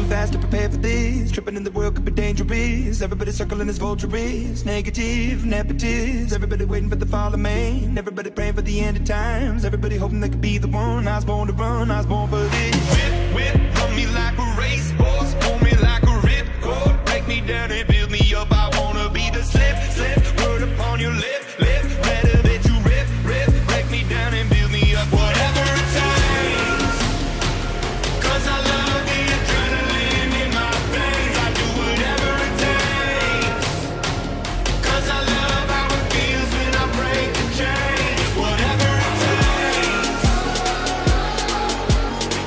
fast to prepare for this. Tripping in the world could be dangerous. Everybody circling as vultures. Negative, nepotist. Everybody waiting for the fall of man. Everybody praying for the end of times. Everybody hoping they could be the one. I was born to run, I was born for this. Whip, run me like a racehorse. Pull me like a ripcord. Break me down and build me up. I wanna be the slip, word upon your lip. Better that you rip. Break me down and build me up. Whatever it takes. 'Cause I love the adrenaline in my veins. I do whatever it takes. 'Cause I love how it feels when I break the chains. Whatever it takes.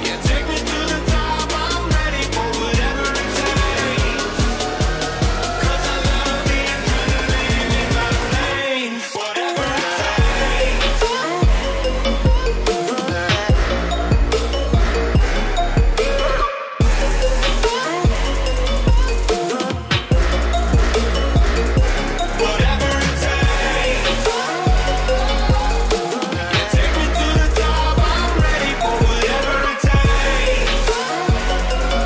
Yeah, take me to the top. I'm ready for whatever it takes. 'Cause I love the adrenaline in my veins. Whatever it takes. Whatever it takes. Yeah, take me to the top. I'm ready for whatever it takes.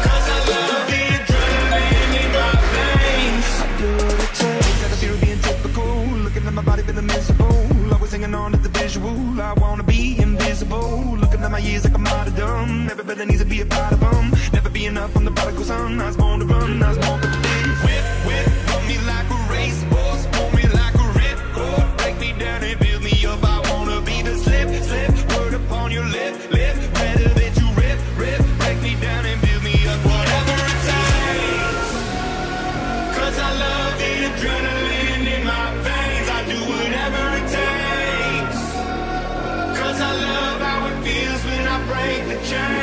'Cause I love the adrenaline in my veins. I do what it takes. Got a fear of being typical. Looking at my body feeling miserable. Always hanging on to the visual. I wanna be invisible. Looking at my years like a martyrdom. Everybody needs to be a part of them. Never be enough on the prodigal son. I was born to run, I was born for this. Whip, run me like a racehorse. Pull me like a ripcord. Break me down and build me up. I wanna be the slip, word upon your lip. Better that you rip. Break me down and build me up. Whatever it takes. 'Cause I love the adrenaline in my veins. I do whatever it takes. 'Cause I love how it feels when I break the chains.